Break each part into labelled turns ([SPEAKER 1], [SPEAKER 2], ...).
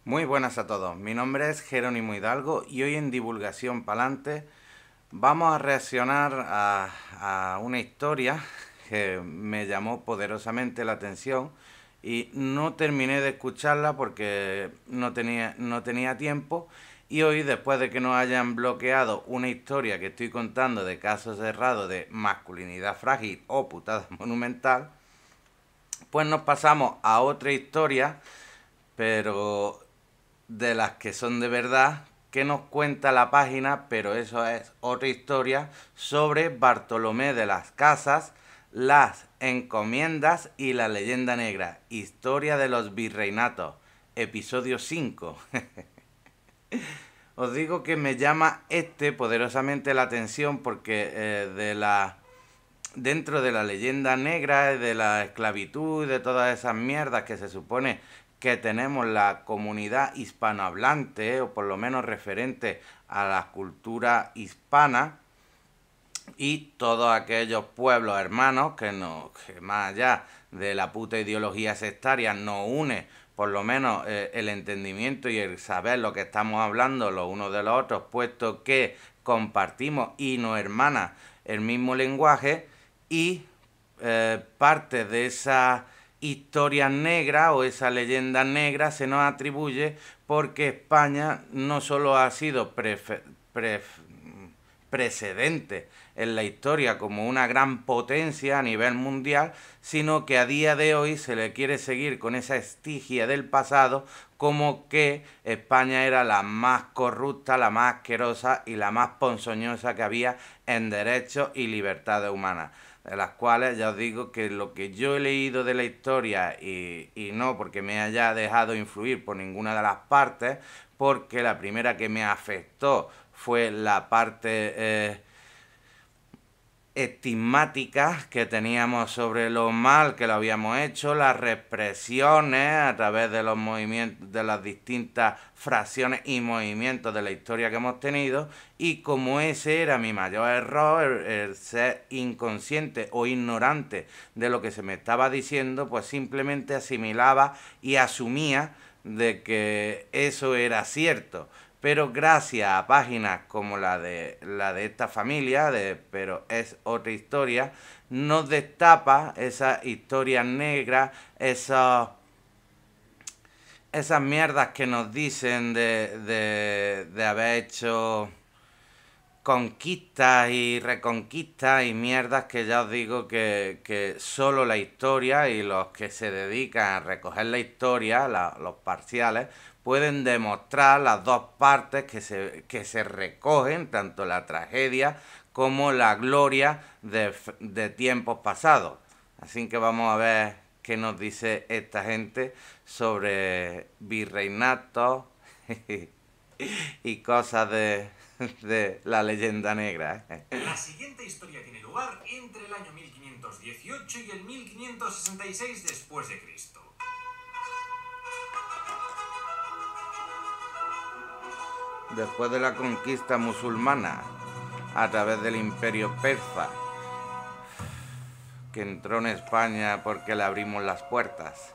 [SPEAKER 1] Muy buenas a todos, mi nombre es Jerónimo Hidalgo y hoy en Divulgación Palante vamos a reaccionar a una historia que me llamó poderosamente la atención y no terminé de escucharla porque no tenía tiempo, y hoy, después de que nos hayan bloqueado una historia que estoy contando de casos cerrados de masculinidad frágil o putada monumental, pues nos pasamos a otra historia, pero de las que son de verdad, que nos cuenta la página, pero eso es otra historia, sobre Bartolomé de las Casas, las encomiendas y la leyenda negra, historia de los virreinatos, episodio 5. Os digo que me llama poderosamente la atención porque dentro de la leyenda negra, de la esclavitud, de todas esas mierdas que se supone que tenemos la comunidad hispanohablante, o por lo menos referente a la cultura hispana, y todos aquellos pueblos hermanos que más allá de la puta ideología sectaria nos une por lo menos el entendimiento y el saber lo que estamos hablando los unos de los otros, puesto que compartimos y nos hermana el mismo lenguaje. Y parte de esa historia negra o esa leyenda negra se nos atribuye porque España no solo ha sido precedente en la historia como una gran potencia a nivel mundial, sino que a día de hoy se le quiere seguir con esa estigia del pasado, como que España era la más corrupta, la más asquerosa y la más ponzoñosa que había en derechos y libertades humanas, de las cuales ya os digo que lo que yo he leído de la historia, y no porque me haya dejado influir por ninguna de las partes, porque la primera que me afectó fue la parte estigmáticas que teníamos sobre lo mal que lo habíamos hecho, las represiones a través de los movimientos, de las distintas fracciones y movimientos de la historia que hemos tenido, y como ese era mi mayor error, el ser inconsciente o ignorante de lo que se me estaba diciendo, pues simplemente asimilaba y asumía de que eso era cierto. Pero gracias a páginas como la de esta familia, pero es otra historia, nos destapa esas historias negras, esas mierdas que nos dicen de haber hecho conquistas y reconquistas y mierdas, que ya os digo que solo la historia y los que se dedican a recoger la historia, los parciales, pueden demostrar las dos partes que se recogen, tanto la tragedia como la gloria de tiempos pasados. Así que vamos a ver qué nos dice esta gente sobre virreinatos y cosas de la leyenda negra.
[SPEAKER 2] La siguiente historia tiene lugar entre el año 1518 y el 1566 después de Cristo.
[SPEAKER 1] Después de la conquista musulmana a través del imperio persa, que entró en España porque le abrimos las puertas.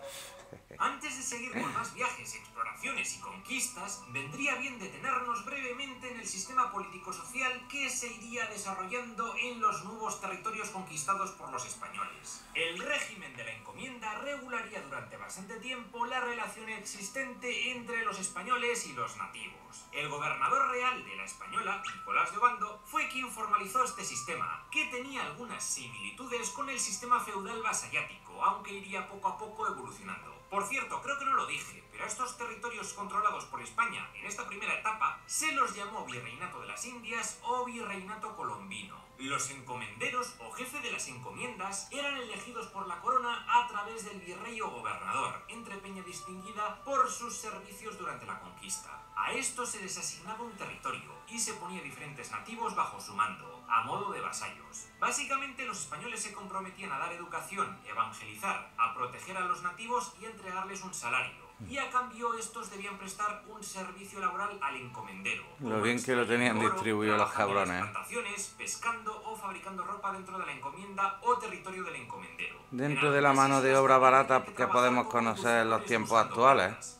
[SPEAKER 2] Antes de seguir con más viajes, exploraciones y conquistas, vendría bien detenernos brevemente en el sistema político-social que se iría desarrollando en los nuevos territorios conquistados por los españoles. El régimen de la encomienda regularía durante bastante tiempo la relación existente entre los españoles y los nativos. El gobernador real de la Española, Nicolás de Obando, fue quien formalizó este sistema, que tenía algunas similitudes con el sistema feudal vasallático, aunque iría poco a poco evolucionando. Por cierto, creo que no lo dije, pero a estos territorios controlados por España en esta primera etapa se los llamó Virreinato de las Indias o Virreinato Colombino. Los encomenderos o jefe de las encomiendas eran elegidos por la corona a través del virrey o gobernador, entrepeña distinguida por sus servicios durante la conquista. A estos se les asignaba un territorio y se ponía diferentes nativos bajo su mando, a modo de vasallos. Básicamente los españoles se comprometían a dar educación, evangelizar, a proteger a los nativos y entregarles un salario. Y a cambio estos debían prestar un servicio laboral al encomendero.
[SPEAKER 1] Lo bien que lo tenían distribuido los cabrones.
[SPEAKER 2] En las plantaciones, pescando o fabricando ropa dentro de la encomienda o territorio del encomendero.
[SPEAKER 1] Dentro de la mano de obra barata que podemos conocer en los tiempos actuales.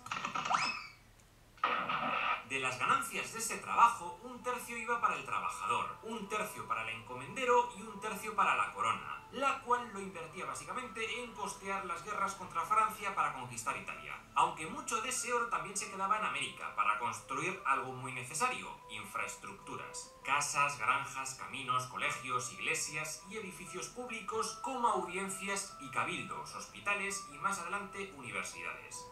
[SPEAKER 2] De las ganancias de ese trabajo, un tercio iba para el trabajador, un tercio para el encomendero y un tercio para la corona, la cual lo invertía básicamente en costear las guerras contra Francia para conquistar Italia. Aunque mucho de ese oro también se quedaba en América para construir algo muy necesario: infraestructuras. Casas, granjas, caminos, colegios, iglesias y edificios públicos como audiencias y cabildos, hospitales y más adelante universidades.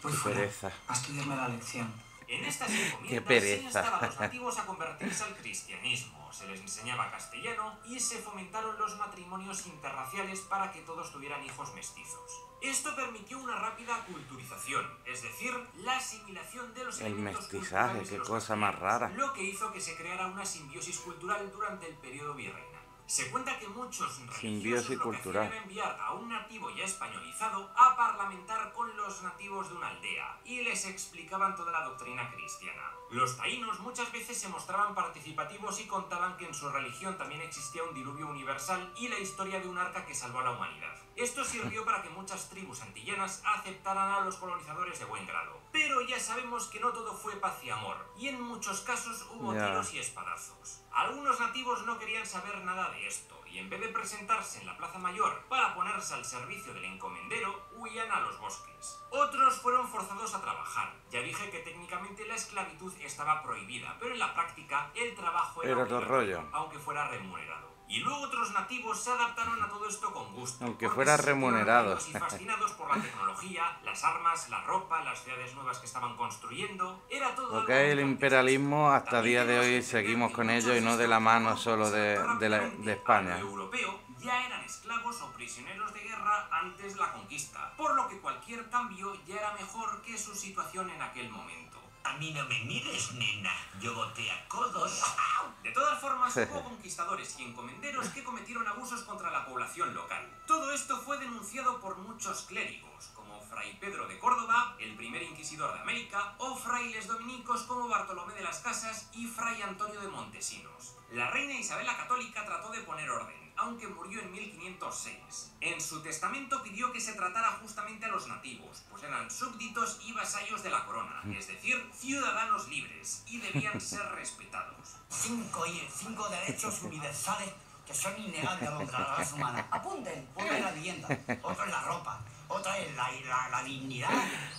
[SPEAKER 3] Pues
[SPEAKER 1] Qué pereza.
[SPEAKER 3] a estudiarme la lección.
[SPEAKER 2] En estas encomiendas
[SPEAKER 1] Qué
[SPEAKER 2] se
[SPEAKER 1] pereza.
[SPEAKER 2] instaba a los nativos a convertirse al cristianismo, se les enseñaba castellano y se fomentaron los matrimonios interraciales para que todos tuvieran hijos mestizos. Esto permitió una rápida culturización, es decir, la asimilación de los
[SPEAKER 1] El
[SPEAKER 2] elementos
[SPEAKER 1] mestizaje,
[SPEAKER 2] culturales de
[SPEAKER 1] qué
[SPEAKER 2] los
[SPEAKER 1] cosa más
[SPEAKER 2] castellanos,
[SPEAKER 1] rara.
[SPEAKER 2] lo que hizo que se creara una simbiosis cultural durante el periodo virreinal. Se cuenta que muchos religiosos
[SPEAKER 1] Simbiosis
[SPEAKER 2] lo que
[SPEAKER 1] cultural.
[SPEAKER 2] hacían era enviar a un nativo ya españolizado a parlamentar con los nativos de una aldea y les explicaban toda la doctrina cristiana. Los taínos muchas veces se mostraban participativos y contaban que en su religión también existía un diluvio universal y la historia de un arca que salvó a la humanidad. Esto sirvió para que muchas tribus antillanas aceptaran a los colonizadores de buen grado. Pero ya sabemos que no todo fue paz y amor, y en muchos casos hubo tiros y espadazos. Algunos nativos no querían saber nada de esto, y en vez de presentarse en la Plaza Mayor para ponerse al servicio del encomendero, huían a los bosques. Otros fueron forzados a trabajar. Ya dije que técnicamente la esclavitud estaba prohibida, pero en la práctica el trabajo era
[SPEAKER 1] Era todo
[SPEAKER 2] obligatorio,
[SPEAKER 1] rollo.
[SPEAKER 2] aunque fuera remunerado. Y luego otros nativos se adaptaron a todo esto con gusto.
[SPEAKER 1] Aunque
[SPEAKER 2] porque
[SPEAKER 1] fuera
[SPEAKER 2] se sintieron
[SPEAKER 1] remunerado.
[SPEAKER 2] atraídos y fascinados por la tecnología, las armas, la ropa, las ciudades nuevas que estaban construyendo. Era todo
[SPEAKER 1] Lo
[SPEAKER 2] algo
[SPEAKER 1] que es el
[SPEAKER 2] muy
[SPEAKER 1] imperialismo, hasta
[SPEAKER 2] También
[SPEAKER 1] día de
[SPEAKER 2] tenemos que
[SPEAKER 1] hoy
[SPEAKER 2] entender
[SPEAKER 1] seguimos
[SPEAKER 2] que
[SPEAKER 1] con
[SPEAKER 2] muchos
[SPEAKER 1] ello y no de la
[SPEAKER 2] estos
[SPEAKER 1] mano
[SPEAKER 2] grupos
[SPEAKER 1] solo
[SPEAKER 2] se adaptaron
[SPEAKER 1] de
[SPEAKER 2] rápidamente
[SPEAKER 1] España.
[SPEAKER 2] a lo europeo, ya eran esclavos o prisioneros de guerra antes de la conquista, por lo que cualquier cambio ya era mejor que su situación en aquel momento.
[SPEAKER 4] A mí no me mires, nena. Yo boté a codos.
[SPEAKER 2] De todas formas, hubo conquistadores y encomenderos que cometieron abusos contra la población local. Todo esto fue denunciado por muchos clérigos, como Fray Pedro de Córdoba, el primer inquisidor de América, o frailes dominicos como Bartolomé de las Casas y Fray Antonio de Montesinos. La reina Isabel la Católica trató de poner orden, aunque murió en 1506. En su testamento pidió que se tratara justamente a los nativos, pues eran súbditos y vasallos de la corona, es decir, ciudadanos libres, y debían ser respetados.
[SPEAKER 3] 5 derechos universales que son innegables a la raza humana. Apunten, uno es la vivienda, otro es la ropa, otra es la dignidad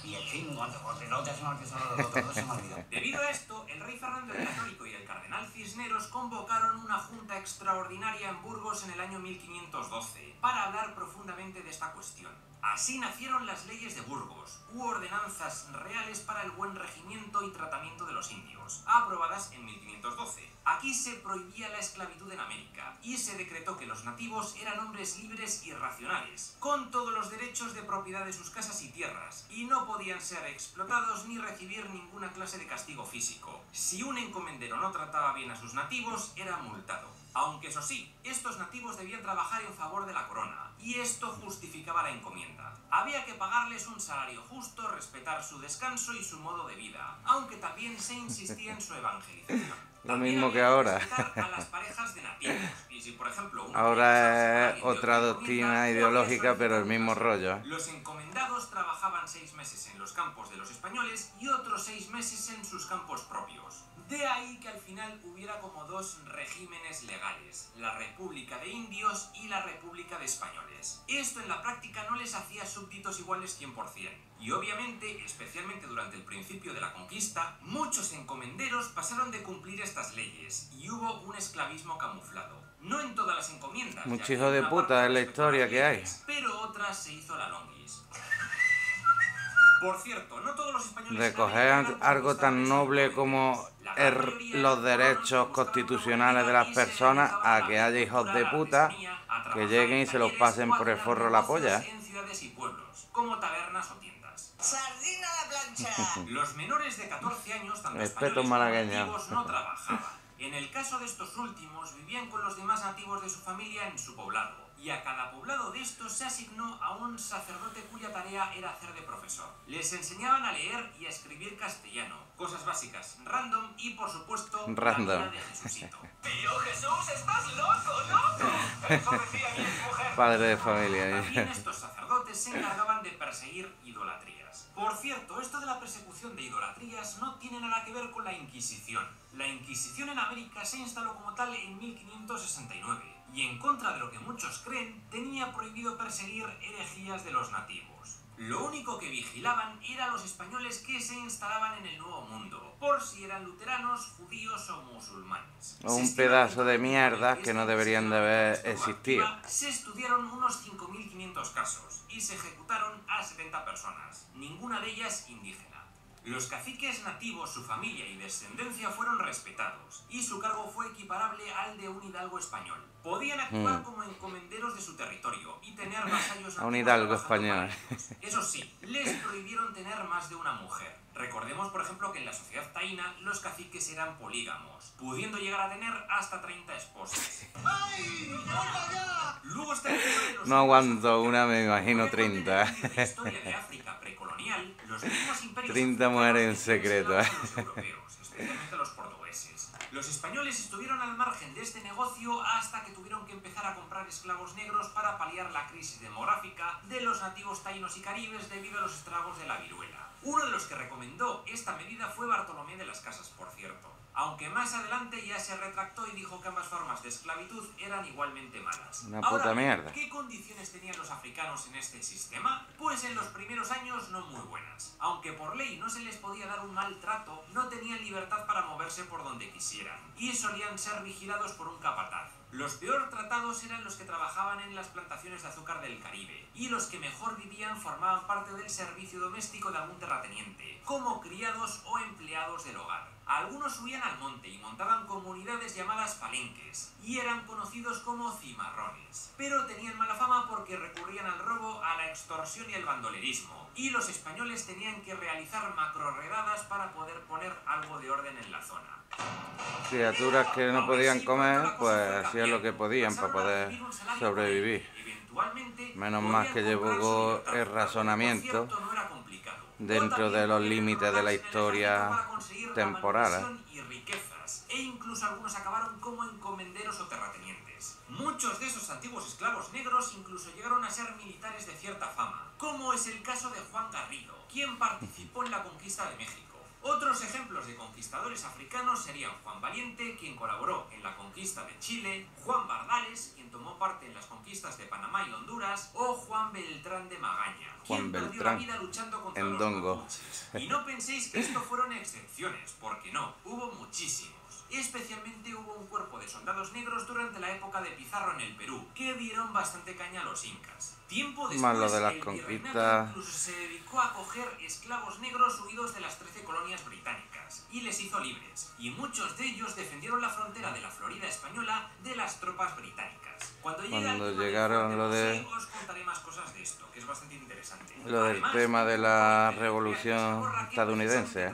[SPEAKER 3] y el fin, porque no te se me olvidó los otros, se me olvidó.
[SPEAKER 2] Debido a esto, el rey Fernando el Católico y el cardenal Cisneros convocaron una junta extraordinaria en Burgos en el año 1512 para hablar profundamente de esta cuestión. Así nacieron las leyes de Burgos, u ordenanzas reales para el buen regimiento y tratamiento de los indios, aprobadas en 1512. Aquí se prohibía la esclavitud en América y se decretó que los nativos eran hombres libres y racionales, con todos los derechos de propiedad de sus casas y tierras, y no podían ser explotados ni recibir ninguna clase de castigo físico. Si un encomendero no trataba bien a sus nativos, era multado. Aunque eso sí, estos nativos debían trabajar en favor de la corona, y esto justificaba la encomienda. Había que pagarles un salario justo, respetar su descanso y su modo de vida, aunque también se insistía en su evangelización.
[SPEAKER 1] Lo mismo que ahora.
[SPEAKER 2] A las parejas de nativos, y si, por ejemplo,
[SPEAKER 1] Ahora es otra doctrina ideológica, pero el mismo rollo.
[SPEAKER 2] Los encomendados trabajaban 6 meses en los campos de los españoles y otros 6 meses en sus campos propios. De ahí que al final hubiera como dos regímenes legales, la República de Indios y la República de Españoles. Esto en la práctica no les hacía súbditos iguales 100%. Y obviamente, especialmente durante el principio de la conquista, muchos encomenderos pasaron de cumplir estas leyes y hubo un esclavismo camuflado. No en todas las encomiendas,
[SPEAKER 1] Mucho
[SPEAKER 2] ya que
[SPEAKER 1] hijo de
[SPEAKER 2] una
[SPEAKER 1] puta
[SPEAKER 2] parte
[SPEAKER 1] es la
[SPEAKER 2] respetó las
[SPEAKER 1] historia que hay.
[SPEAKER 2] leyes, pero otras se hizo la longuis. Por cierto, no todos los españoles
[SPEAKER 1] Recoger algo tan noble como los derechos constitucionales de las personas a que haya hijos de puta que lleguen y se los pasen por el forro la polla.
[SPEAKER 2] En ciudades y pueblos, como tabernas o tiendas.
[SPEAKER 3] ¡Sardina a la plancha!
[SPEAKER 2] Los menores de 14 años, tanto
[SPEAKER 1] Respeto
[SPEAKER 2] españoles como
[SPEAKER 1] malagueño.
[SPEAKER 2] nativos, no trabajaban. En el caso de estos últimos, vivían con los demás nativos de su familia en su poblado, y a cada poblado de estos se asignó a un sacerdote cuya tarea era hacer de profesor. Les enseñaban a leer y a escribir castellano, cosas básicas, random y, por supuesto,
[SPEAKER 1] Random.
[SPEAKER 2] la vida de Jesucito.
[SPEAKER 4] Tío Jesús, estás loco, loco. Eso decía mi mujer.
[SPEAKER 1] Padre de familia.
[SPEAKER 2] También estos sacerdotes se encargaban de perseguir idolatrías. Por cierto, esto de la persecución de idolatrías no tiene nada que ver con la Inquisición. La Inquisición en América se instaló como tal en 1569 y, en contra de lo que muchos creen, tenía prohibido perseguir herejías de los nativos. Lo único que vigilaban eran los españoles que se instalaban en el Nuevo Mundo, por si eran luteranos, judíos o musulmanes.
[SPEAKER 1] Un pedazo de mierda que no deberían de haber existido.
[SPEAKER 2] Se estudiaron unos 5.500 casos y se ejecutaron a 70 personas, ninguna de ellas indígena. Los caciques nativos, su familia y descendencia fueron respetados, y su cargo fue equiparable al de un hidalgo español. Podían actuar como encomenderos de su territorio y tener vasallos
[SPEAKER 1] a un hidalgo español.
[SPEAKER 2] Eso sí, les prohibieron tener más de una mujer. Recordemos, por ejemplo, que en la sociedad taína los caciques eran polígamos, pudiendo llegar a tener hasta 30 esposas. Luego está el tema de los
[SPEAKER 1] No aguanto una, me imagino 30.
[SPEAKER 2] la historia de África precolonial, los mismos imperios
[SPEAKER 1] 30 mujeres en secreto.
[SPEAKER 2] los europeos, especialmente los portugueses. Los españoles estuvieron al margen de este negocio hasta que tuvieron que empezar a comprar esclavos negros para paliar la crisis demográfica de los nativos taínos y caribes debido a los estragos de la viruela. Uno de los que recomendó esta medida fue Bartolomé de las Casas, por cierto, aunque más adelante ya se retractó y dijo que ambas formas de esclavitud eran igualmente malas.
[SPEAKER 1] Una puta mierda.
[SPEAKER 2] ¿Qué condiciones tenían los africanos en este sistema? Pues en los primeros años no muy buenas. Aunque por ley no se les podía dar un maltrato, no tenían libertad para moverse por donde quisieran, y solían ser vigilados por un capataz. Los peor tratados eran los que trabajaban en las plantaciones de azúcar del Caribe, y los que mejor vivían formaban parte del servicio doméstico de algún terrateniente, como criados o empleados del hogar. Algunos huían al monte y montaban comunidades llamadas palenques, y eran conocidos como cimarrones. Pero tenían mala fama porque recurrían al robo, a la extorsión y al bandolerismo, y los españoles tenían que realizar macrorredadas para poder poner algo de orden en la zona.
[SPEAKER 1] Criaturas que no podían comer, pues hacían lo que podían para poder sobrevivir. Menos mal que llevó el razonamiento dentro de los límites de la historia temporal.
[SPEAKER 2] E incluso algunos acabaron como encomenderos o terratenientes. Muchos de esos antiguos esclavos negros incluso llegaron a ser militares de cierta fama, como es el caso de Juan Garrido, quien participó en la conquista de México. Otros ejemplos de conquistadores africanos serían Juan Valiente, quien colaboró en la conquista de Chile, Juan Bardales, quien tomó parte en las conquistas de Panamá y Honduras, o Juan Beltrán de Magaña, quien perdió la vida luchando contra los mapuches. Y no penséis que esto fueron excepciones, porque no, hubo muchísimos. Especialmente hubo un cuerpo de soldados negros durante la época de Pizarro en el Perú, que dieron bastante caña a los incas. Tiempo después,
[SPEAKER 1] lo de las
[SPEAKER 2] el
[SPEAKER 1] conquistas
[SPEAKER 2] virreinato incluso se dedicó a coger esclavos negros huidos de las 13 colonias británicas, y les hizo libres, y muchos de ellos defendieron la frontera de la Florida española de las tropas británicas. Cuando
[SPEAKER 1] llegaron lo de...
[SPEAKER 2] os contaré más cosas de esto, que es bastante interesante.
[SPEAKER 1] Lo del tema de la revolución estadounidense.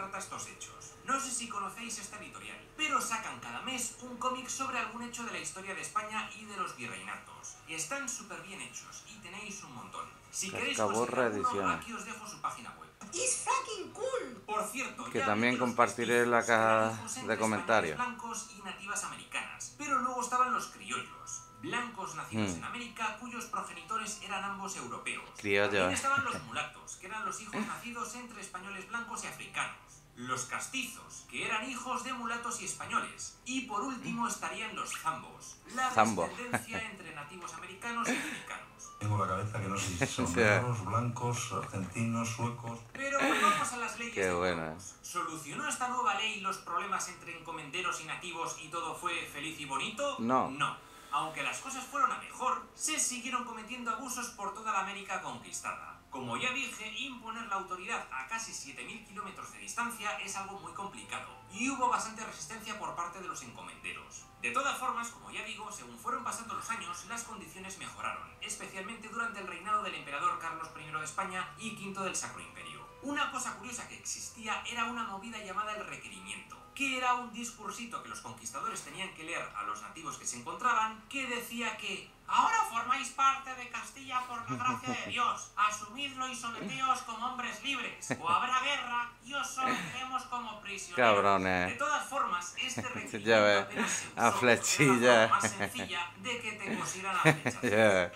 [SPEAKER 2] No sé si conocéis esta editorial, pero sacan cada mes un cómic sobre algún hecho de la historia de España y de los virreinatos. Están súper bien hechos y tenéis un montón. Si queréis conseguir uno, aquí os dejo su página web.
[SPEAKER 3] It's fucking cool.
[SPEAKER 2] Por cierto,
[SPEAKER 1] que también compartiré en la caja de comentarios.
[SPEAKER 2] Blancos y nativas americanas, pero luego estaban los criollos, blancos nacidos en América cuyos progenitores eran ambos europeos. También estaban los mulatos, que eran los hijos nacidos entre españoles blancos y africanos. Los castizos, que eran hijos de mulatos y españoles. Y por último estarían los zambos, la descendencia entre nativos americanos y africanos.
[SPEAKER 5] Tengo la cabeza que no sé si son negros, blancos, argentinos, suecos...
[SPEAKER 2] Pero volvamos a las leyes
[SPEAKER 1] Qué
[SPEAKER 2] de
[SPEAKER 1] buena.
[SPEAKER 2] ¿Solucionó esta nueva ley los problemas entre encomenderos y nativos y todo fue feliz y bonito?
[SPEAKER 1] No.
[SPEAKER 2] No. Aunque las cosas fueron a mejor, se siguieron cometiendo abusos por toda la América conquistada. Como ya dije, imponer la autoridad a casi 7.000 kilómetros de distancia es algo muy complicado, y hubo bastante resistencia por parte de los encomenderos. De todas formas, como ya digo, según fueron pasando los años, las condiciones mejoraron, especialmente durante el reinado del emperador Carlos I de España y V del Sacro Imperio. Una cosa curiosa que existía era una movida llamada el requerimiento, que era un discursito que los conquistadores tenían que leer a los nativos que se encontraban, que decía que ahora formáis parte de Castilla por la gracia de Dios, asumidlo y someteos como hombres libres, o habrá guerra y os someteremos como prisioneros.
[SPEAKER 1] Cabrones.
[SPEAKER 2] De todas formas, este requerimiento
[SPEAKER 1] Ya ves,
[SPEAKER 2] apenas se usó,
[SPEAKER 1] a flechilla.
[SPEAKER 2] era la forma más sencilla de que te pusieran a flechas.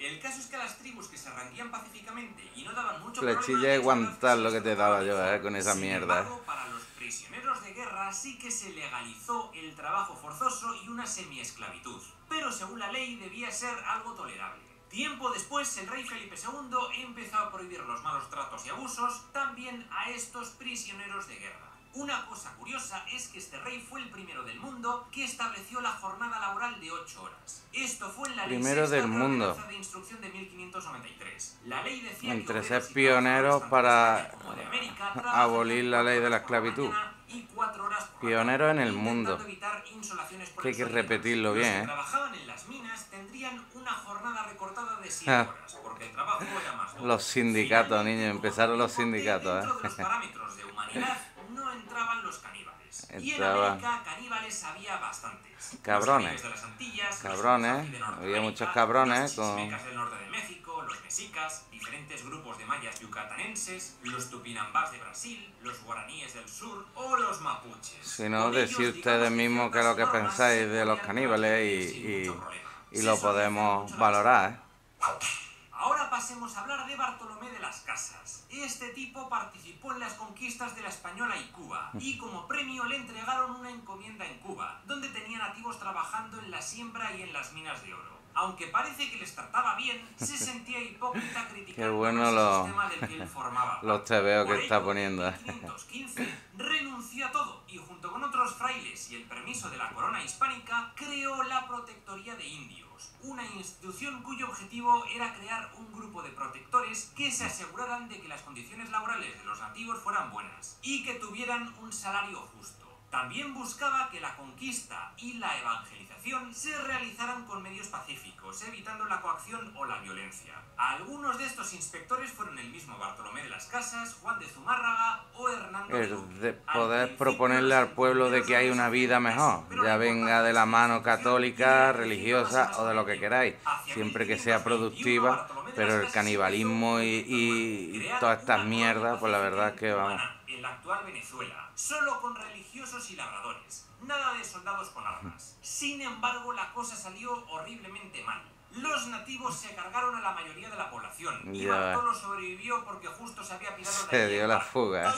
[SPEAKER 2] El caso es que las tribus que se rendían pacíficamente y no daban mucho
[SPEAKER 1] Flechilla y guantar lo que te daba yo, con esa
[SPEAKER 2] Sin
[SPEAKER 1] mierda.
[SPEAKER 2] embargo, para los prisioneros de guerra sí que se legalizó el trabajo forzoso y una semiesclavitud. Pero según la ley debía ser algo tolerable. Tiempo después, el rey Felipe II empezó a prohibir los malos tratos y abusos también a estos prisioneros de guerra. Una cosa curiosa es que este rey fue el primero del mundo que estableció la jornada laboral de 8 horas. Esto fue en la ley
[SPEAKER 1] Primero
[SPEAKER 2] sexta
[SPEAKER 1] del mundo.
[SPEAKER 2] ordenanza de instrucción de 1593. La ley decía
[SPEAKER 1] Entre
[SPEAKER 2] que
[SPEAKER 1] ser
[SPEAKER 2] obreros y
[SPEAKER 1] pioneros
[SPEAKER 2] trabajadores tanto de
[SPEAKER 1] para
[SPEAKER 2] España como de América
[SPEAKER 1] abolir la ley de la
[SPEAKER 2] trabajarían 4
[SPEAKER 1] esclavitud.
[SPEAKER 2] horas por la mañana y 4 horas por la
[SPEAKER 1] Pioneros en
[SPEAKER 2] tarde,
[SPEAKER 1] el mundo.
[SPEAKER 2] intentando evitar insolaciones por
[SPEAKER 1] Que hay
[SPEAKER 2] el
[SPEAKER 1] que
[SPEAKER 2] sol.
[SPEAKER 1] repetirlo
[SPEAKER 2] Los
[SPEAKER 1] bien,
[SPEAKER 2] que
[SPEAKER 1] ¿eh?
[SPEAKER 2] trabajaban en las minas tendrían una jornada recortada de 7
[SPEAKER 1] Ah.
[SPEAKER 2] horas, porque el trabajo era más duro.
[SPEAKER 1] Los sindicatos,
[SPEAKER 2] Finalmente,
[SPEAKER 1] niños,
[SPEAKER 2] como
[SPEAKER 1] empezaron los
[SPEAKER 2] todo deporte,
[SPEAKER 1] sindicatos,
[SPEAKER 2] dentro de los parámetros de humanidad no entraban los caníbales. Y en
[SPEAKER 1] Entraba-
[SPEAKER 2] América caníbales había bastantes.
[SPEAKER 1] Cabrones.
[SPEAKER 2] Los caribes de las Antillas,
[SPEAKER 1] Cabrones,
[SPEAKER 2] los de Norteamérica,
[SPEAKER 1] había muchos cabrones
[SPEAKER 2] los
[SPEAKER 1] con-
[SPEAKER 2] chichimecas del norte de México, los mexicas, diferentes grupos de mayas yucatanenses, los tupinambás de Brasil, los guaraníes del sur o los mapuches.
[SPEAKER 1] Si no,
[SPEAKER 2] Con
[SPEAKER 1] decir
[SPEAKER 2] ellos,
[SPEAKER 1] ustedes
[SPEAKER 2] digamos
[SPEAKER 1] mismos qué es lo que
[SPEAKER 2] ciertas
[SPEAKER 1] pensáis
[SPEAKER 2] normas
[SPEAKER 1] de
[SPEAKER 2] se
[SPEAKER 1] los
[SPEAKER 2] podían
[SPEAKER 1] caníbales
[SPEAKER 2] transmitir sin mucho problema.
[SPEAKER 1] y
[SPEAKER 2] Se
[SPEAKER 1] lo
[SPEAKER 2] solía hacer
[SPEAKER 1] podemos
[SPEAKER 2] mucho la
[SPEAKER 1] valorar, ¿eh?
[SPEAKER 2] Ahora pasemos a hablar de Bartolomé de las Casas. Este tipo participó en las conquistas de la Española y Cuba, y como premio le entregaron una encomienda en Cuba, donde tenía nativos trabajando en la siembra y en las minas de oro. Aunque parece que les trataba bien, se sentía hipócrita criticando
[SPEAKER 1] Qué bueno
[SPEAKER 2] ese
[SPEAKER 1] lo-
[SPEAKER 2] sistema del que él formaba
[SPEAKER 1] los
[SPEAKER 2] parte.
[SPEAKER 1] tebeos que
[SPEAKER 2] Por
[SPEAKER 1] está
[SPEAKER 2] ello,
[SPEAKER 1] poniendo.
[SPEAKER 2] En 1515 renunció a todo y junto con otros frailes y el permiso de la corona hispánica creó la Protectoría de Indios, una institución cuyo objetivo era crear un grupo de protectores que se aseguraran de que las condiciones laborales de los nativos fueran buenas y que tuvieran un salario justo. También buscaba que la conquista y la evangelización se realizaran con medios pacíficos, evitando la coacción o la violencia. Algunos de estos inspectores fueron el mismo Bartolomé de las Casas, Juan de Zumárraga o Hernando de Luque.
[SPEAKER 1] El de
[SPEAKER 2] Al
[SPEAKER 1] poder
[SPEAKER 2] principio,
[SPEAKER 1] proponerle
[SPEAKER 2] los
[SPEAKER 1] al pueblo de que hay una vida mejor, ya venga de la mano católica, religiosa o de lo que queráis, siempre que sea productiva, pero el canibalismo y todas estas mierdas, pues la verdad es que vamos.
[SPEAKER 2] En la actual Venezuela, solo con religiosos y labradores, nada de soldados con armas. Sin embargo, la cosa salió horriblemente mal. Los nativos se cargaron a la mayoría de la población y
[SPEAKER 1] Ya.
[SPEAKER 2] Bartolo sobrevivió porque justo se había pirado de
[SPEAKER 1] Se
[SPEAKER 2] allí
[SPEAKER 1] dio
[SPEAKER 2] en
[SPEAKER 1] la
[SPEAKER 2] barco.
[SPEAKER 1] fuga.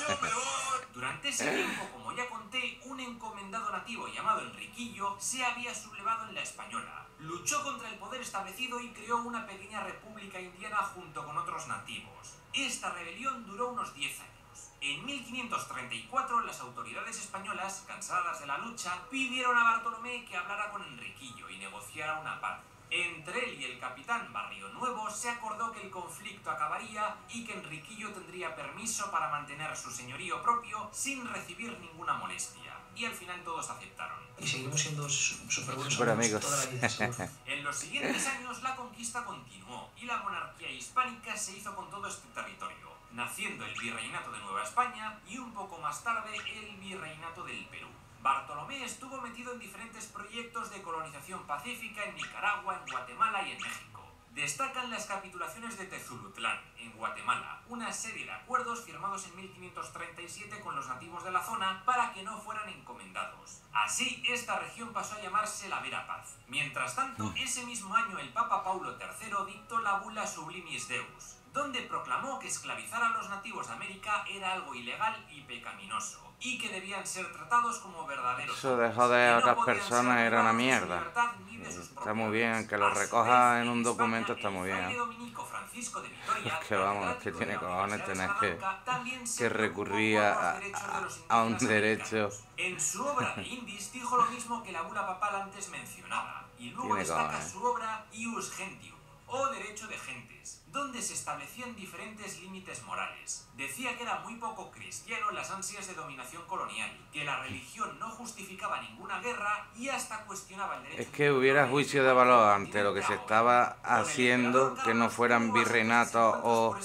[SPEAKER 2] Durante ese tiempo, como ya conté, un encomendado nativo llamado Enriquillo se había sublevado en la Española. Luchó contra el poder establecido y creó una pequeña república indiana junto con otros nativos. Esta rebelión duró unos 10 años. En 1534, las autoridades españolas, cansadas de la lucha, pidieron a Bartolomé que hablara con Enriquillo y negociara una paz. Entre él y el capitán Barrio Nuevo se acordó que el conflicto acabaría y que Enriquillo tendría permiso para mantener su señorío propio sin recibir ninguna molestia. Y al final todos aceptaron.
[SPEAKER 3] Y seguimos siendo súper buenos
[SPEAKER 1] Súper amigos.
[SPEAKER 3] toda la vida, seguro.
[SPEAKER 2] En los siguientes años la conquista continuó y la monarquía hispánica se hizo con todo este territorio, naciendo el Virreinato de Nueva España y un poco más tarde el Virreinato del Perú. Bartolomé estuvo metido en diferentes proyectos de colonización pacífica en Nicaragua, en Guatemala y en México. Destacan las capitulaciones de Tezulutlán, en Guatemala, una serie de acuerdos firmados en 1537 con los nativos de la zona para que no fueran encomendados. Así, esta región pasó a llamarse la Vera Paz. Mientras tanto, ese mismo año el Papa Paulo III dictó la bula Sublimis Deus, donde proclamó que esclavizar a los nativos de América era algo ilegal y pecaminoso, y que debían ser tratados como verdaderos
[SPEAKER 1] Eso de
[SPEAKER 2] hombres,
[SPEAKER 1] joder a
[SPEAKER 2] que no
[SPEAKER 1] otras
[SPEAKER 2] podían
[SPEAKER 1] personas
[SPEAKER 2] ser
[SPEAKER 1] era una
[SPEAKER 2] privados de su
[SPEAKER 1] mierda.
[SPEAKER 2] libertad ni de sus
[SPEAKER 1] Está muy bien,
[SPEAKER 2] propiedades.
[SPEAKER 1] que lo
[SPEAKER 2] A su
[SPEAKER 1] recoja
[SPEAKER 2] vez,
[SPEAKER 1] en un
[SPEAKER 2] España,
[SPEAKER 1] documento está
[SPEAKER 2] el
[SPEAKER 1] muy bien.
[SPEAKER 2] fraile dominico Francisco de Vitoria,
[SPEAKER 1] Es que vamos, es que
[SPEAKER 2] catedrático
[SPEAKER 1] tiene
[SPEAKER 2] de la
[SPEAKER 1] cojones
[SPEAKER 2] Universidad de
[SPEAKER 1] tener que
[SPEAKER 2] Salamanca, también se
[SPEAKER 1] recurrir
[SPEAKER 2] preocupó por los derechos de los
[SPEAKER 1] a un
[SPEAKER 2] indígenas
[SPEAKER 1] derecho.
[SPEAKER 2] americanos. En su obra de Indis dijo lo mismo que la bula papal antes mencionada, y luego
[SPEAKER 1] Tiene
[SPEAKER 2] destaca
[SPEAKER 1] cojones.
[SPEAKER 2] su obra Ius Gentium, o Derecho de Gentes, donde se establecían diferentes límites morales. Decía que era muy poco cristiano las ansias de dominación colonial, que la religión no justificaba ninguna guerra y hasta cuestionaba el derecho...
[SPEAKER 1] Es que hubiera juicio de valor ante lo que se estaba haciendo, que no fueran virreinatos o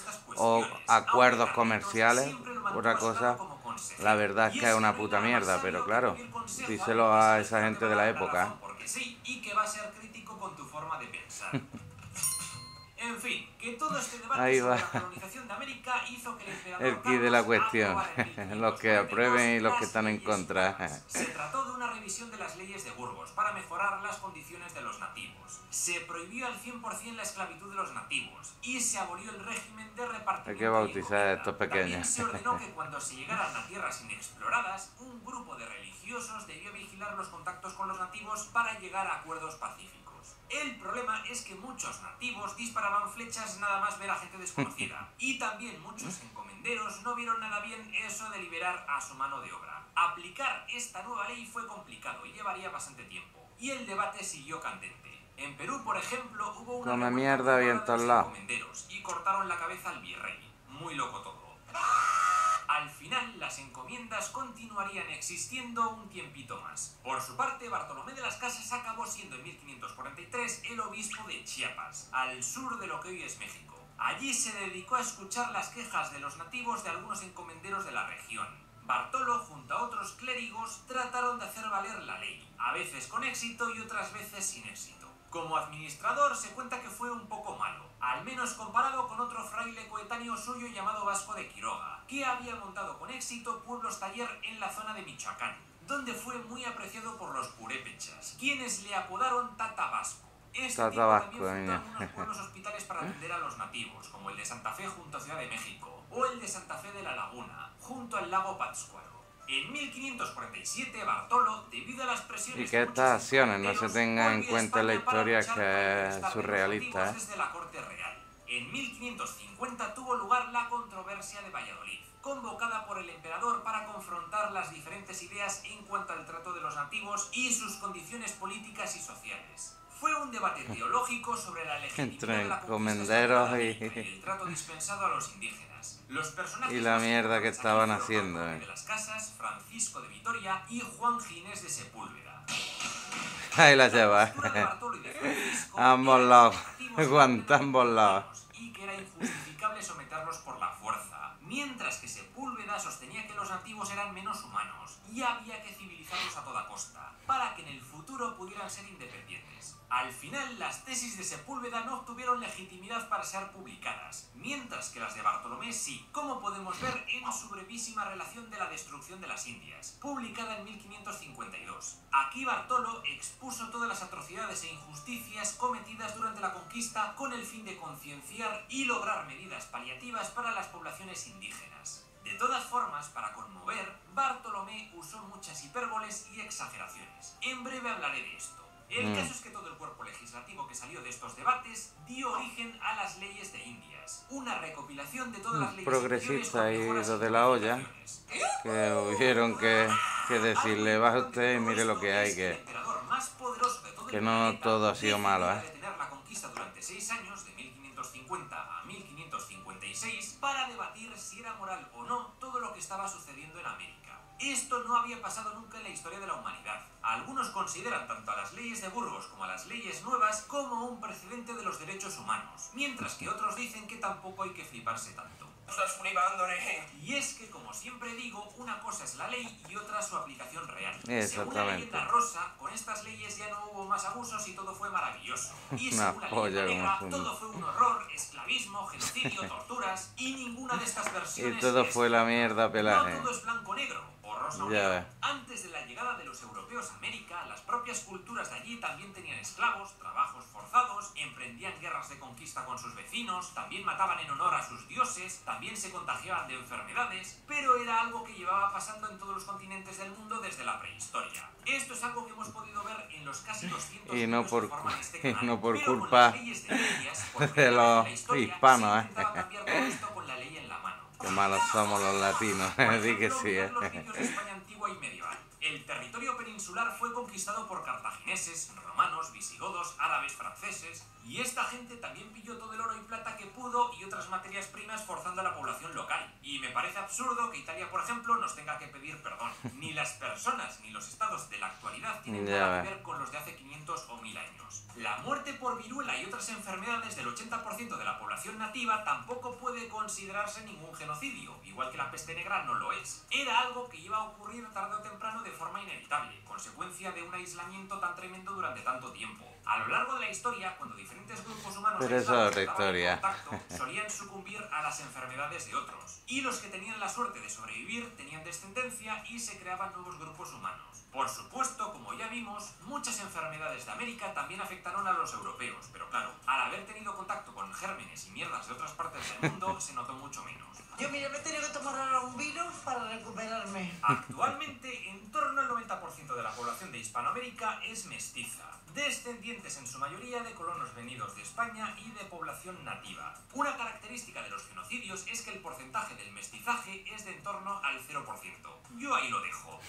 [SPEAKER 1] acuerdos comerciales, otra cosa. La verdad es que es una puta mierda, pero claro, díselo a esa gente de la época.
[SPEAKER 2] Porque sí, y que va a ser crítico con tu forma de pensar. En fin, que todo este debate
[SPEAKER 1] Ahí
[SPEAKER 2] sobre
[SPEAKER 1] va.
[SPEAKER 2] la colonización de América hizo que el emperador
[SPEAKER 1] El key de la
[SPEAKER 2] Carlos
[SPEAKER 1] cuestión.
[SPEAKER 2] aprobara en
[SPEAKER 1] Los que aprueben y los que
[SPEAKER 2] las
[SPEAKER 1] están en
[SPEAKER 2] leyes
[SPEAKER 1] contra.
[SPEAKER 2] nuevas. Se trató de una revisión de las leyes de Burgos para mejorar las condiciones de los nativos. Se prohibió al 100% la esclavitud de los nativos y se abolió el régimen de repartimiento.
[SPEAKER 1] Hay que bautizar a estos
[SPEAKER 2] También
[SPEAKER 1] pequeños.
[SPEAKER 2] se ordenó que cuando se llegaran a tierras inexploradas, un grupo de religiosos debía vigilar los contactos con los nativos para llegar a acuerdos pacíficos. El problema es que muchos nativos disparaban flechas nada más ver a gente desconocida. Y también muchos encomenderos no vieron nada bien eso de liberar a su mano de obra. Aplicar esta nueva ley fue complicado y llevaría bastante tiempo. Y el debate siguió candente. En Perú, por ejemplo, hubo una
[SPEAKER 1] Come
[SPEAKER 2] revuelta
[SPEAKER 1] mierda bien
[SPEAKER 2] de
[SPEAKER 1] todos
[SPEAKER 2] los
[SPEAKER 1] lados.
[SPEAKER 2] encomenderos y cortaron la cabeza al virrey. Muy loco todo. Al final, las encomiendas continuarían existiendo un tiempito más. Por su parte, Bartolomé de las Casas acabó siendo en 1543 el obispo de Chiapas, al sur de lo que hoy es México. Allí se dedicó a escuchar las quejas de los nativos de algunos encomenderos de la región. Bartolo, junto a otros clérigos, trataron de hacer valer la ley, a veces con éxito y otras veces sin éxito. Como administrador se cuenta que fue un poco malo, al menos comparado con otro fraile coetáneo suyo llamado Vasco de Quiroga, que había montado con éxito pueblos taller en la zona de Michoacán, donde fue muy apreciado por los purépechas, quienes le apodaron Tata Vasco. Este tipo también fundó algunos pueblos hospitales para atender a los nativos, como el de Santa Fe junto a Ciudad de México, o el de Santa Fe de la Laguna, junto al lago Pátzcuaro. En 1547, Bartolo, debido a las presiones
[SPEAKER 1] Y que estas acciones no se tengan en cuenta en la historia es que es surrealista, ¿eh?
[SPEAKER 2] Desde la corte real. En 1550 tuvo lugar la controversia de Valladolid, convocada por el emperador para confrontar las diferentes ideas en cuanto al trato de los nativos y sus condiciones políticas y sociales. Fue un debate teológico sobre la legitimidad de la
[SPEAKER 1] encomenderos
[SPEAKER 2] conquista y el trato dispensado a los indígenas. Los personajes
[SPEAKER 1] y la
[SPEAKER 2] más
[SPEAKER 1] mierda que
[SPEAKER 2] importantes
[SPEAKER 1] estaban
[SPEAKER 2] aquí fueron
[SPEAKER 1] haciendo,
[SPEAKER 2] Bartolomé de las Casas, Francisco de Vitoria y Juan Ginés de Sepúlveda.
[SPEAKER 1] Ahí la lleva. Ambos lados. Aguanta ambos lados.
[SPEAKER 2] Y que era injustificable someterlos por la fuerza, mientras que Sepúlveda sostenía que los nativos eran menos humanos y había que civilizarlos a toda costa, para que en el futuro pudieran ser independientes. Al final, las tesis de Sepúlveda no obtuvieron legitimidad para ser publicadas, mientras que las de Bartolomé sí, como podemos ver en su brevísima relación de la destrucción de las Indias, publicada en 1552. Aquí Bartolo expuso todas las atrocidades e injusticias cometidas durante la conquista con el fin de concienciar y lograr medidas paliativas para las poblaciones indígenas. De todas formas, para conmover, Bartolomé usó muchas hipérboles y exageraciones. En breve hablaré de esto. El caso es que todo el cuerpo legislativo que salió de estos debates dio origen a las leyes de Indias, una recopilación de todas las leyes
[SPEAKER 1] progresista y lo de la olla, que hubieron que decirle, va usted y mire lo que hay, que no todo ha sido malo, ¿eh?
[SPEAKER 2] Detener la conquista durante 6 años, de 1550 a 1556, para debatir si era moral o no todo lo que estaba sucediendo en América. Esto no había pasado nunca en la historia de la humanidad. Algunos consideran tanto a las leyes de Burgos como a las leyes nuevas como un precedente de los derechos humanos, mientras que otros dicen que tampoco hay que fliparse tanto.
[SPEAKER 4] Estás flipando,
[SPEAKER 2] Y es que, como siempre digo, una cosa es la ley y otra su aplicación real.
[SPEAKER 1] Exactamente.
[SPEAKER 2] Según la leyenda rosa, con estas leyes ya no hubo más abusos y todo fue maravilloso. Y
[SPEAKER 1] Una
[SPEAKER 2] según la
[SPEAKER 1] polla
[SPEAKER 2] leyenda negra,
[SPEAKER 1] como son.
[SPEAKER 2] todo fue un horror, esclavismo, genocidio, torturas, y ninguna de estas versiones
[SPEAKER 1] Y todo fue la mierda pelaje.
[SPEAKER 2] No todo es blanco-negro o rosa o
[SPEAKER 1] Ya
[SPEAKER 2] negro.
[SPEAKER 1] ves.
[SPEAKER 2] Antes de la llegada de los europeos a América, las propias culturas de allí también tenían esclavos, trabajos forzados, emprendían guerras de conquista con sus vecinos, también mataban en honor a sus dioses, también se contagiaban de enfermedades, pero era algo que llevaba pasando en todos los continentes del mundo desde la prehistoria. Esto es algo que hemos podido ver en los casi 200
[SPEAKER 1] Y no
[SPEAKER 2] vídeos
[SPEAKER 1] por,
[SPEAKER 2] que forman este
[SPEAKER 1] y
[SPEAKER 2] canal.
[SPEAKER 1] no por
[SPEAKER 2] Pero con
[SPEAKER 1] culpa
[SPEAKER 2] las leyes de Indias, por
[SPEAKER 1] de
[SPEAKER 2] primera
[SPEAKER 1] los
[SPEAKER 2] vez en la historia,
[SPEAKER 1] hispanos,
[SPEAKER 2] se intentaba cambiar todo esto con la ley en la mano.
[SPEAKER 1] Qué malos somos los latinos, di que sí,
[SPEAKER 2] Mirad los vídeos de España antigua y medieval. El territorio peninsular fue conquistado por cartagineses, romanos, visigodos, árabes, franceses, y esta gente también pilló todo el oro y plata que pudo y otras materias primas forzando a la población local. Y me parece absurdo que Italia, por ejemplo, nos tenga que pedir perdón. Ni las personas ni los estados de la actualidad tienen nada que ver con los de hace 500 o 1000 años. La muerte por viruela y otras enfermedades del 80% de la población nativa tampoco puede considerarse ningún genocidio, igual que la peste negra no lo es. Era algo que iba a ocurrir tarde o temprano de forma inevitable, consecuencia de un aislamiento tan tremendo durante tanto tiempo. A lo largo de la historia, cuando diferentes grupos humanos
[SPEAKER 1] Pero eso
[SPEAKER 2] aislados
[SPEAKER 1] es otra
[SPEAKER 2] entraban en
[SPEAKER 1] historia.
[SPEAKER 2] contacto, solían sucumbir a las enfermedades de otros. Y los que tenían la suerte de sobrevivir tenían descendencia y se creaban nuevos grupos humanos. Por supuesto, como ya vimos, muchas enfermedades de América también afectaron a los europeos, pero claro, al haber tenido contacto con gérmenes y mierdas de otras partes del mundo, se notó mucho menos.
[SPEAKER 3] Yo, mira, me he tenido que tomar ahora un vino para recuperarme.
[SPEAKER 2] Actualmente, en torno al 90% de la población de Hispanoamérica es mestiza, descendientes en su mayoría de colonos venidos de España y de población nativa. Una característica de los genocidios es que el porcentaje del mestizaje es de en torno al 0%. Yo ahí lo dejo.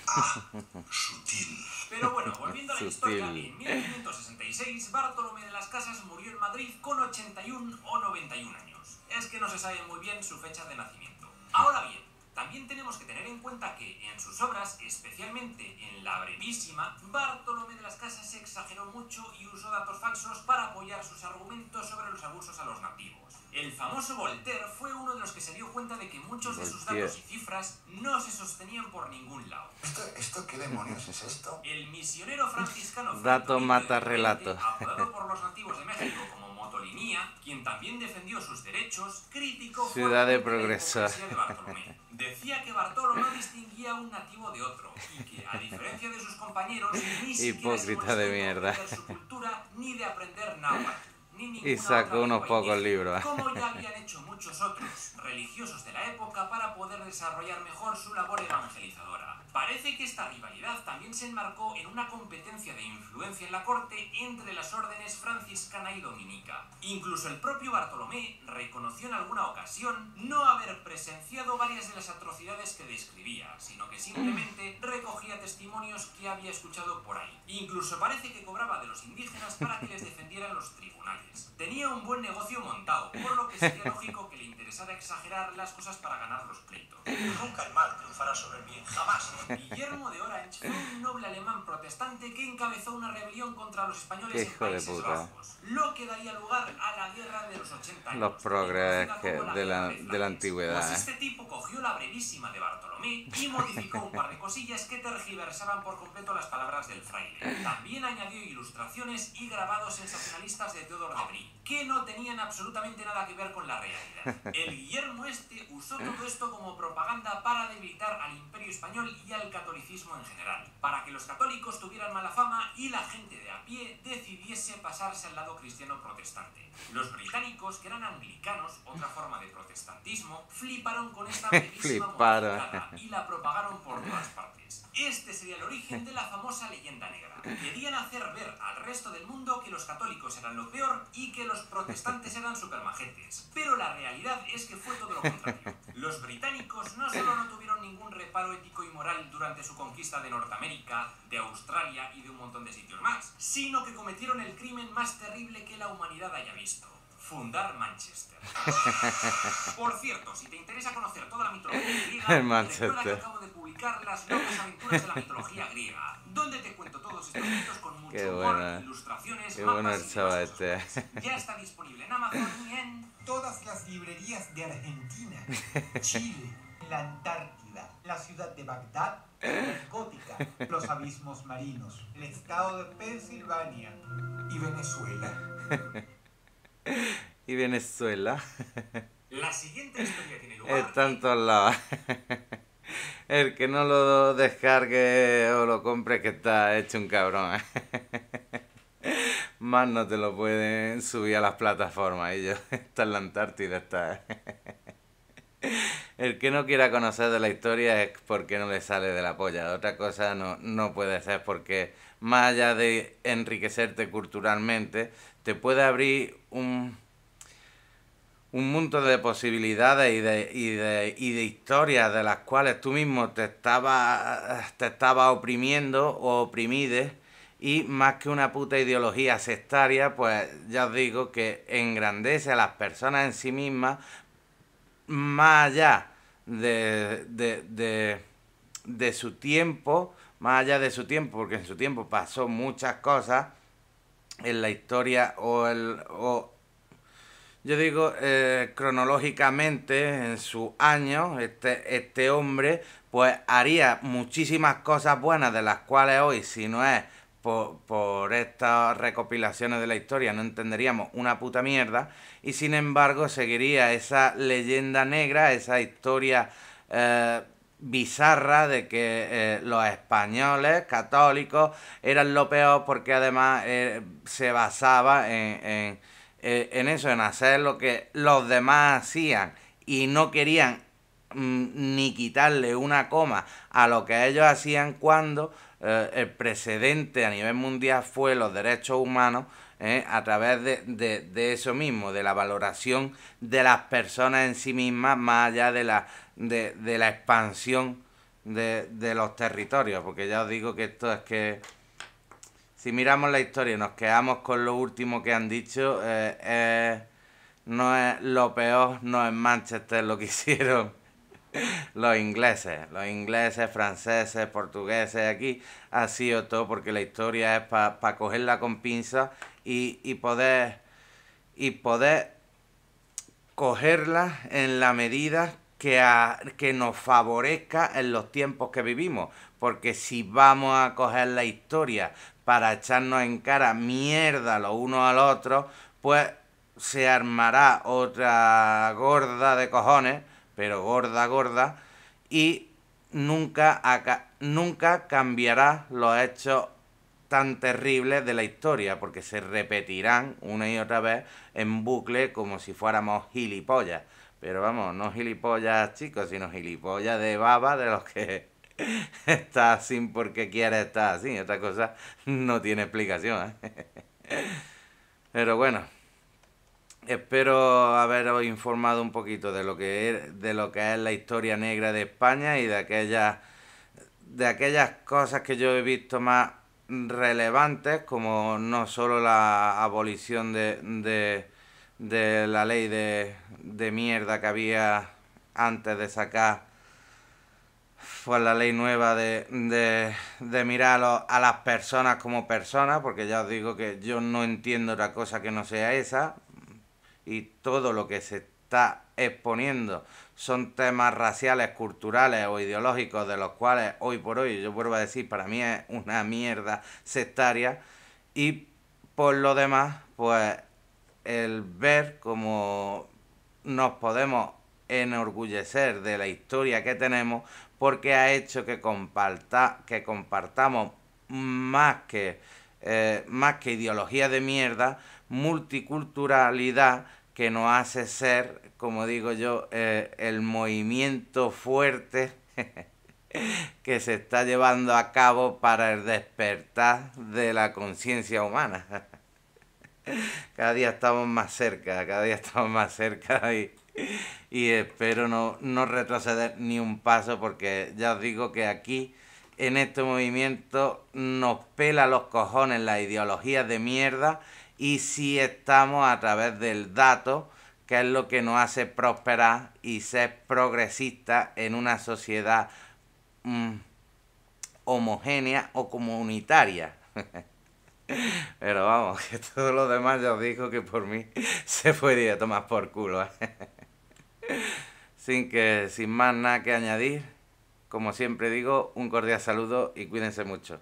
[SPEAKER 5] Sutil.
[SPEAKER 2] Pero bueno, volviendo a la historia,
[SPEAKER 1] Sutil.
[SPEAKER 2] en 1566 Bartolomé de las Casas murió en Madrid con 81 o 91 años. Es que no se sabe muy bien su fecha de nacimiento. Ahora bien, también tenemos que tener en cuenta que en sus obras, especialmente en la brevísima, Bartolomé de las Casas exageró mucho y usó datos falsos para apoyar sus argumentos sobre los abusos a los nativos. El famoso Voltaire fue uno de los que se dio cuenta de que muchos de sus datos y cifras no se sostenían por ningún lado.
[SPEAKER 5] ¿Esto qué demonios es esto?
[SPEAKER 2] El misionero franciscano
[SPEAKER 1] Dato
[SPEAKER 2] Fray
[SPEAKER 1] mata
[SPEAKER 2] Toribio de
[SPEAKER 1] relato.
[SPEAKER 2] Repente, apodado por los nativos de México como Motolinía, quien también defendió sus derechos, criticó
[SPEAKER 1] Ciudad de
[SPEAKER 2] fuertemente la
[SPEAKER 1] progresor.
[SPEAKER 2] hipocresía de Bartolomé. Decía que Bartolo no distinguía a un nativo de otro y que, a diferencia de sus compañeros, ni siquiera
[SPEAKER 1] Hipócrita
[SPEAKER 2] se molestó
[SPEAKER 1] de
[SPEAKER 2] en
[SPEAKER 1] mierda.
[SPEAKER 2] aprender su cultura ni de aprender náhuatl. Ni ninguna
[SPEAKER 1] Y sacó
[SPEAKER 2] otra
[SPEAKER 1] unos
[SPEAKER 2] lengua
[SPEAKER 1] pocos
[SPEAKER 2] indígena,
[SPEAKER 1] libros.
[SPEAKER 2] como ya habían hecho muchos otros religiosos de la época para poder desarrollar mejor su labor evangelizadora. Parece que esta rivalidad también se enmarcó en una competencia de influencia en la corte entre las órdenes franciscana y dominica. Incluso el propio Bartolomé reconoció en alguna ocasión no haber presenciado varias de las atrocidades que describía, sino que simplemente recogía testimonios que había escuchado por ahí. Incluso parece que cobraba de los indígenas para que les defendieran los tribunales. Tenía un buen negocio montado, por lo que sería lógico que le interesara exagerar las cosas para ganar los pleitos.
[SPEAKER 3] Nunca el mal triunfará sobre el bien, jamás.
[SPEAKER 2] Guillermo de Orange fue un noble alemán protestante que encabezó una rebelión contra los españoles en
[SPEAKER 1] Hijo de
[SPEAKER 2] Países
[SPEAKER 1] puta.
[SPEAKER 2] Bajos, lo que daría lugar a la Guerra de los 80 años.
[SPEAKER 1] Los progres
[SPEAKER 2] conocida como
[SPEAKER 1] de la
[SPEAKER 2] Guerra Flandes.
[SPEAKER 1] antigüedad,
[SPEAKER 2] Pues
[SPEAKER 1] ¿eh?
[SPEAKER 2] este tipo cogió la brevísima de Bartolomé y modificó un par de cosillas que tergiversaban por completo las palabras del fraile. También añadió ilustraciones y grabados sensacionalistas de Theodore de Brie, que no tenían absolutamente nada que ver con la realidad. El Guillermo este usó todo esto como propaganda para debilitar al Imperio Español y al catolicismo en general, para que los católicos tuvieran mala fama y la gente de a pie decidiese pasarse al lado cristiano protestante. Los británicos, que eran anglicanos, otra forma de protestantismo, fliparon con esta brevísima
[SPEAKER 1] Fliparon.
[SPEAKER 2] modificada y la propagaron por todas partes. Este sería el origen de la famosa leyenda negra. Querían hacer ver al resto del mundo que los católicos eran lo peor y que los protestantes eran supermajetes. Pero la realidad es que fue todo lo contrario. Los británicos no solo no tuvieron ningún reparo ético y moral durante su conquista de Norteamérica, de Australia y de un montón de sitios más, sino que cometieron el crimen más terrible que la humanidad haya visto: fundar Manchester. Por cierto, si te interesa conocer toda la mitología griega,
[SPEAKER 1] Manchester.
[SPEAKER 2] recuerda que acabo de publicar Las locas aventuras de la mitología griega, donde te cuento todos estos mitos con mucho
[SPEAKER 1] Qué
[SPEAKER 2] humor,
[SPEAKER 1] buena.
[SPEAKER 2] ilustraciones,
[SPEAKER 1] Qué bueno
[SPEAKER 2] mapas
[SPEAKER 1] el
[SPEAKER 2] y
[SPEAKER 1] chaval
[SPEAKER 2] demás cosas
[SPEAKER 1] este.
[SPEAKER 2] más. Ya está disponible en Amazon y en...
[SPEAKER 6] Todas las librerías de Argentina, Chile, la Antártida, la ciudad de Bagdad, Gótica, los abismos marinos, el estado de Pensilvania y Venezuela.
[SPEAKER 1] Y Venezuela.
[SPEAKER 2] La siguiente historia tiene lugar...
[SPEAKER 1] Está en todos lados. El que no lo descargue o lo compre, que está hecho un cabrón. Más no te lo pueden subir a las plataformas. Y yo, está en la Antártida, está. El que no quiera conocer de la historia es porque no le sale de la polla. Otra cosa no puede ser, porque más allá de enriquecerte culturalmente, te puede abrir un mundo de posibilidades y de historias de las cuales tú mismo te estaba oprimiendo o oprimides, y más que una puta ideología sectaria, pues ya os digo que engrandece a las personas en sí mismas, más allá de su tiempo, porque en su tiempo pasó muchas cosas en la historia yo digo, cronológicamente, en sus años, este hombre, pues haría muchísimas cosas buenas, de las cuales hoy, si no es por estas recopilaciones de la historia no entenderíamos una puta mierda, y sin embargo seguiría esa leyenda negra, esa historia bizarra de que los españoles católicos eran lo peor, porque además se basaba en eso, en hacer lo que los demás hacían y no querían ni quitarle una coma a lo que ellos hacían, cuando el precedente a nivel mundial fue los derechos humanos, a través de eso mismo, de la valoración de las personas en sí mismas, más allá de la expansión de los territorios. Porque ya os digo que esto es que, si miramos la historia y nos quedamos con lo último que han dicho, no es lo peor, no es Manchester lo que hicieron los ingleses, franceses, portugueses. Aquí ha sido todo, porque la historia es para cogerla con pinzas y poder cogerla en la medida que nos favorezca en los tiempos que vivimos. Porque si vamos a coger la historia para echarnos en cara mierda los unos a los otros, pues se armará otra gorda de cojones, pero gorda, y nunca cambiará los hechos tan terribles de la historia, porque se repetirán una y otra vez en bucle, como si fuéramos gilipollas. Pero vamos, no gilipollas chicos, sino gilipollas de baba, de los que está así porque quiere estar así. Otra cosa no tiene explicación, Pero bueno, espero haberos informado un poquito de lo que es la historia negra de España, y de aquellas cosas que yo he visto más relevantes, como no solo la abolición de la ley de mierda que había antes de sacar, pues la ley nueva de mirar a las personas como personas, porque ya os digo que yo no entiendo otra cosa que no sea esa. Y todo lo que se está exponiendo son temas raciales, culturales o ideológicos, de los cuales hoy por hoy, yo vuelvo a decir, para mí es una mierda sectaria. Y por lo demás, pues el ver cómo nos podemos enorgullecer de la historia que tenemos, porque ha hecho que compartamos más que ideología de mierda, multiculturalidad, que nos hace ser, como digo yo, el movimiento fuerte que se está llevando a cabo para el despertar de la conciencia humana. Cada día estamos más cerca, y espero no retroceder ni un paso, porque ya os digo que aquí, en este movimiento, nos pela los cojones las ideologías de mierda, y si estamos a través del dato, que es lo que nos hace prosperar y ser progresistas en una sociedad homogénea o comunitaria. Pero vamos, que todo lo demás ya os digo que por mí se puede ir a tomar por culo, Sin más nada que añadir, como siempre digo, un cordial saludo y cuídense mucho.